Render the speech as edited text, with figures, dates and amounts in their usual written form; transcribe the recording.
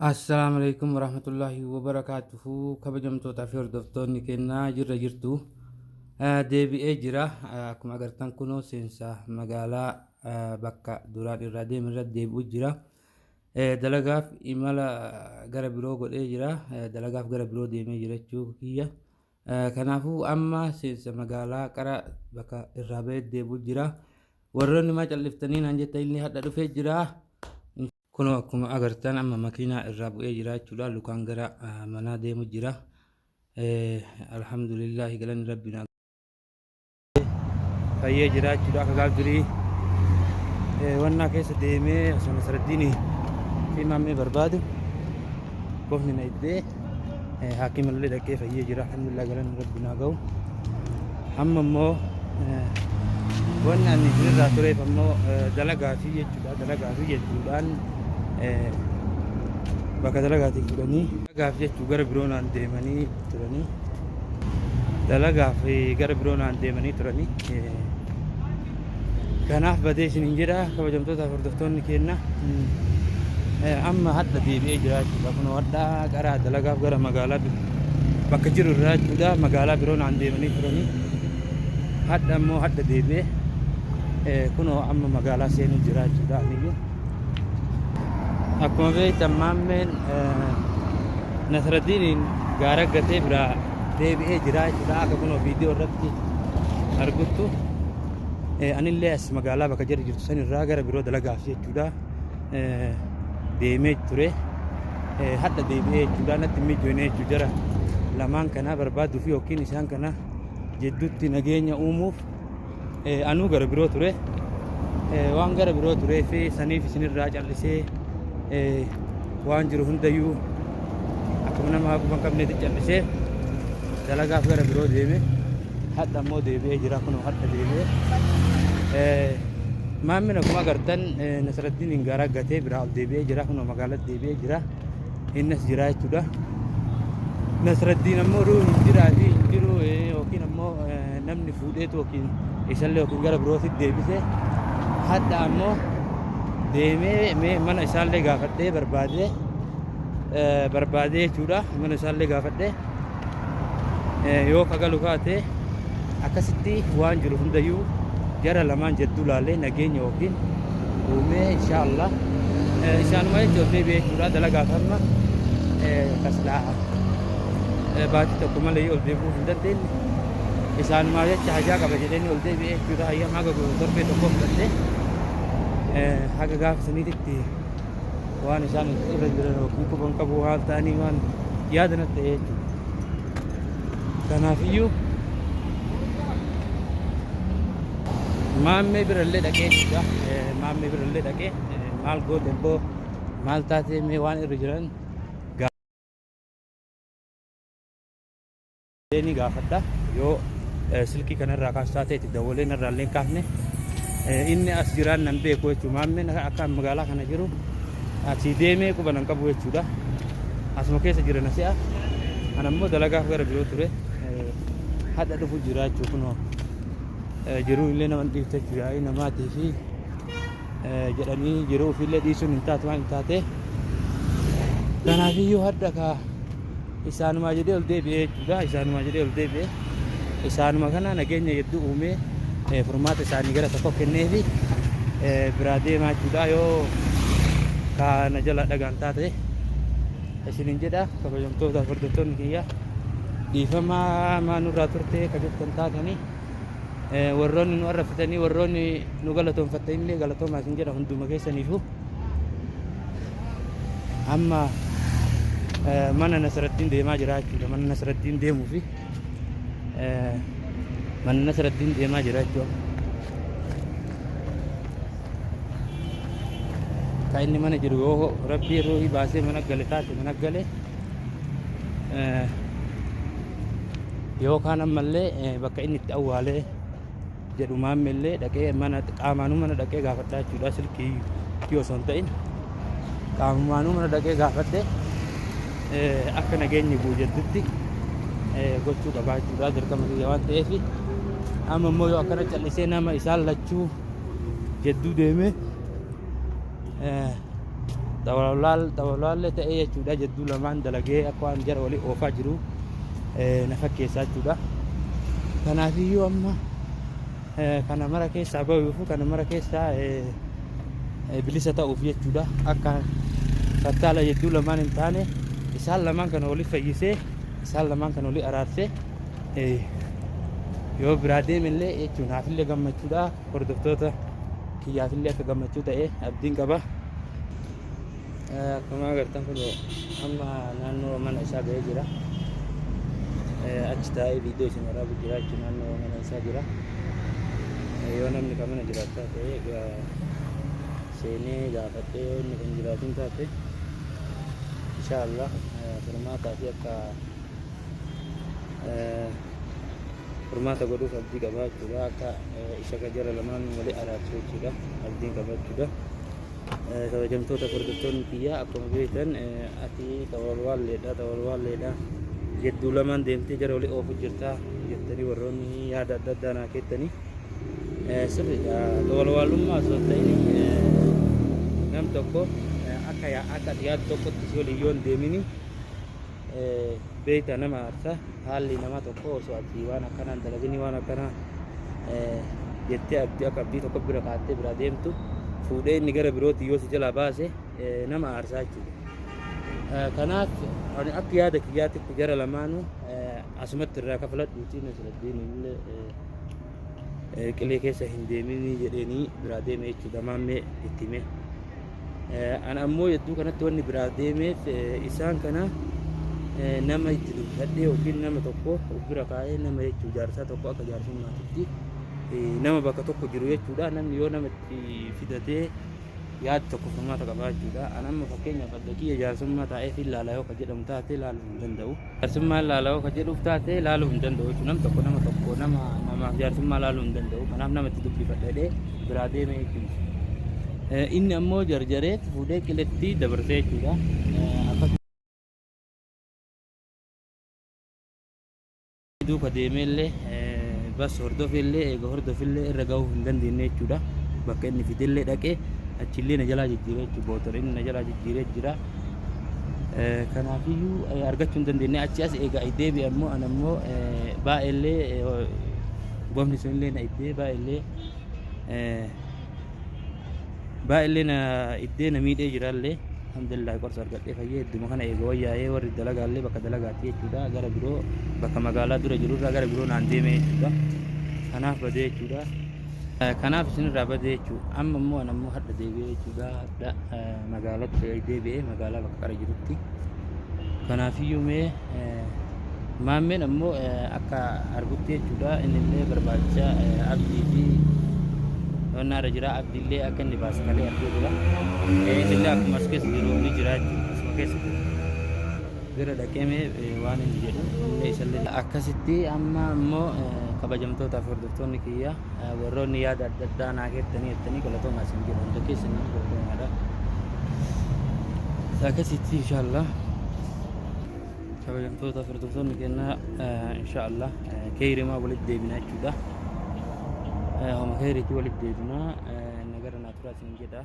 Assalamualaikum warahmatullahi wabarakatuh. Kabajamtoota fi hordoftoonni kennaa jirra jirtu. Deebi'ee jira. Akkuma agartan kunoo seensa magaalaa bakka duraan irraa deeme irratti deebi'u jira. Dalagaaf imala gara biroo godhee jira. Dalagaaf gara biroo deemee jira jechuu kiyya. Kanaafuu amma seensa magaalaa qara bakka irraa bahee deebi'u jira. Warroonni maa calliftanii naan jetta illee hadha dhufee jira. Kunoo akkuma agartan amma makiinaa irraa bu'ee jira jechuudha. Lukaan gara manaa deemu jira. Alhamdulillahi galanni rabbiin fayyee jira jechuudha. Akka gaaf durii wannaa keessa deemee osoo Nasraddiin fi maammee barbaadu qofni na iddee haakimallee dhaqee fayyee jira. Alhamdulillah galanni rabbiin haa ga'u. Amma immoo wanni ani isinirraa tureef ammoo dalagaa fi jechuudha. Dalagaa fi jechuudhaan bakka dalagaatiif fudhanii dalagaaf jechuu gara biroo naan deemanii turanii dalagaaf gara biroo naan deemanii turanii kanaaf badee isiniin jedha kabajamtoota hordoftoonni keenya. Amma hadda deebi'ee jira jechuudha. Kunoo hadda gara dalagaaf gara magaalaa bakka jiru irraa jechuudha. Magaalaa biroo naan deemanii turanii hadda ammoo hadda deebi'ee kunoo amma magaalaa seenuu jira jechuudha. Aniyyuu akkuma beektan maammeen Nasraddiiniin gaara gatee biraa deebi'ee jira jechuudha. Akka kunoo viidiyoo irratti arguttu anillee as magaalaa bakka jirru jirtu san irraa gara biroo dalagaaf jechuudha deemee ture. Hadda deebi'ee jechuudha. Natti mijoonee jechuudha. Jara lamaan kana barbaaduu fi yookiin isaan kana jidduutti nageenya uumuuf anuu gara biroo ture. Waan gara biroo turee fi saniif isinirraa callisee waan jiru hundayyuu akkuma nama haquma qabneetti callisee dalagaaf gara biroo deeme hadda ammoo deebi'ee jira. Kunoo hadda deebi'ee maammeen akkuma agartan Nasraddiiniin gaara gatee biraa ol deebi'ee jira. Kunoo magaalatti deebi'ee jira. Innis jira jechuudha. Nasraddiin ammoo hin jiraa fi hin jiru yookiin ammoo namni fuudheetu yookiin isallee yookiin gara birootti deebisee hadda ammoo deemee mana isaallee gaafadhee barbaadee jechuudha. Mana isaallee gaafadhee yoo kagalu kaate akkasitti waan jiru hundayyuu jara lamaan jedduu laallee nageenya yookiin uumee inshaallah isaanuma jechuun deebi'ee jechuudha. Dalagaaf amma taslaa baatii tokko malee ol deebi'uu hin dandeenye isaanuma jecha hajaa qaba jedhanii ol deebi'ee jechuudha. Hayyamaa haga torbee tokko fudhattee haga gaafa saniititti waan isaan irra jiran yookiin quban qabu waan ta'anii waan yaadan ta'e jechuudha. Kanaafiyyuu maammee birallee dhaqee jechuudha. Maammee birallee dhaqee maal goote imboo maal taatee mee waan irra jiran ni gaafadha. Yoo silkii kanarraa kaas taatee itti dawwalee narraallee hin kaafne inni as jiraan nan beeku jechuudha. Maammeen akka magaalaa kana jiru asii deemee quba nan qabu jechuudha. Asuma keessa jiran asi'a. Ana immoo dalagaaf gara biroo ture. Hadda dhufu jira jechuudha. Kunoo jiruu illee nama dhiifte jechuudha. Namaatii fi jedhanii jiruu ofillee dhiisuun hin taatu waan hin taate. Kanaafiyyuu hadda ka isaanumaa jedhee ol deebi'ee jechuudha. Isaanumaa jedhee ol deebi'ee isaanuma kana nageenya hedduu uumee furmaata isaanii gara tokko kenneefi biraa deemaa jechuudha. Yoo kana jala dhagaan taate isiniin jedha kabajamtoota hordoftoonni kiyya dhiifamaa maanurraa turte ka jettan taatanii warroonni nu arrafatanii warroonni nu galatoonfattanillee galatoomaa isin jedha hunduma keessaniifu. Amma mana Nasraddiin deemaa jira jechuudha. Mana Nasraddiin deemuu fi mana Nasraddiin deemaa jira jechuudha. Kan inni mana jiru yoo rabbii ruuhii baasee mana gale taate mana gale yookaan ammallee bakka inni itti awwaalee jedhu maammeellee dhaqee mana qaamaanuu mana dhaqee gaafadhaa jechuudha. Silkii osoo hin ta'in qaamaanuu mana dhaqee gaafadhee akka nageenyi bu'u jedhutti gochuu qabaa jechuudha. Dirqama kiyya waan ta'eef amma immoo yoo akkana callisee nama isaan lachuu jedduu deemee dawalaalle ta'ee jechuudha jedduu lamaan dalagee akka waan jara walii oofaa jiru na fakkeessaa jechuudha. Kanaafiyyuu amma kana mara keessaa bahuuf kana mara keessaa bilisa ta'uuf jechuudha akka fattaala jedduu lamaan hin taane isaan lamaan kana walii fayyisee isaan lamaan kana walii araarsee yoo biraa deemillee jechuun naafillee gammachuudha hordoftoota kiyyaafillee akka gammachuu ta'e abdiin qaba. Akkuma agartan kun amma naannoo mana isaa ga'ee jira. Achi taa'ee viidiyoo isin waraabu jira jechuun naannoo mana isaa jira. Yoo namni kan mana jiraatu ta'e seenee gaafatee yoo inni kan jiraatu taate inshaallah furmaataa fi akka furmaata godhuuf abdii qaba jechuudha. Akka isa jara lamaan walii araarsuu jechuudha abdiin qaba jechuudha. Kabajamtoota hordoftoonni kiyyaa akkuma beektan ati tawalwaalleedha jedduu lamaan deemtee jara walii oofu jirta jettanii warroonni yaada adda addaa naa keettanii sirriidha. Tawalwaallummaa osoo hin ta'in nam tokko akka yaada tokkotti si waliin yoo hin deemini beekta nama aarsa haalli nama tokko osoo ati waan akkanaan dalagini waan akkanaa jettee akka abdii tokko bira kaattee bira deemtu fuudhee inni gara birootti yoo si jalaa baase nama aarsaa jechuudha. Kanaaf akka yaada kiyyaatitti jara lamaanuu asumatti irraa kafaladhuutiin asirratti qilee keessa hin deemini jedheenii biraa deeme jechuudha maammee itti hime. Ana ammoo jedduu kanatti wanni biraa deemeef isaan kana nama itti dubbadhee yookiin nama tokko bira kaa'ee nama jechuu jaarsaa tokko akka jaarsummaatitti nama bakka tokko jiru jechuudha. Namni yoo namatti fidatee yaada tokko furmaata qabaa jechuudha. Ani amma fakkeenyaaf adda kiyya jaarsummaa taa'ee fi ilaalaa yoo ka jedhamu taate ilaaluu hin danda'u. Jaarsummaa ilaalaa yoo ka jedhuuf taate ilaaluu hin danda'u jechuudha. Nam tokko namaaf jaarsummaa ilaaluu hin danda'u. Kanaaf namatti dubbifadhee biraa deeme jechuudha. Inni ammoo jarjareet fuudhee qiletti dabarsee jechuudha. Duuka deemeellee bas hordofillee eega hordofillee irra gahuu hin dandeenye jechuudha. Bakka inni fidellee dhaqee achillee na jalaa jijjiiree jechuudha. Bootora inni na jalaa jijjiiree jira. Kanaafiyyuu argachuu hin dandeenye achi as eega deebi'e ammoo ana ammoo baay'eellee gomni sunillee na iddee baay'eellee na iddee na miidhee jiraallee. Alhamdulillah qorsa argadhee fayyee hedduma kana eega wayyaa'ee warri dalagaallee bakka dalagaatti jechuudha. Gara biroo bakka magaalaa dura jirurraa gara biroo naan deeme jechuudha. Kanaaf badee jechuudha. Kanaaf isinirraa badee jechuudha. Amma immoo ana immoo hadda deebi'ee jechuudha. Hadda magaalatti deebi'ee magaalaa bakka qara jirutti. Kanaafiyyuu mee maammeen ammoo akka argutti jechuudha. Innillee barbaacha abdii fi wannaarra jira abdiillee akka inni baase kalee argee jira. Innillee akkuma as keessa jiru ni jira jechuudha. Asuma keessa bira dhaqeemee waan inni jedhu illee isallee akkasitti amma immoo kabajamtootaaf hordoftoonni kiyya warroonni yaada adda addaa naa keettanii galatoon asin jedhu hunda keessanii gurguramaadha. Akkasitti inshaallah kabajamtootaaf hordoftoonni keenna inshaallah keeyrimaa walitti deebina jechuudha. Homa khayriitii walitti deebinaa nagara naaturaa isin jedha.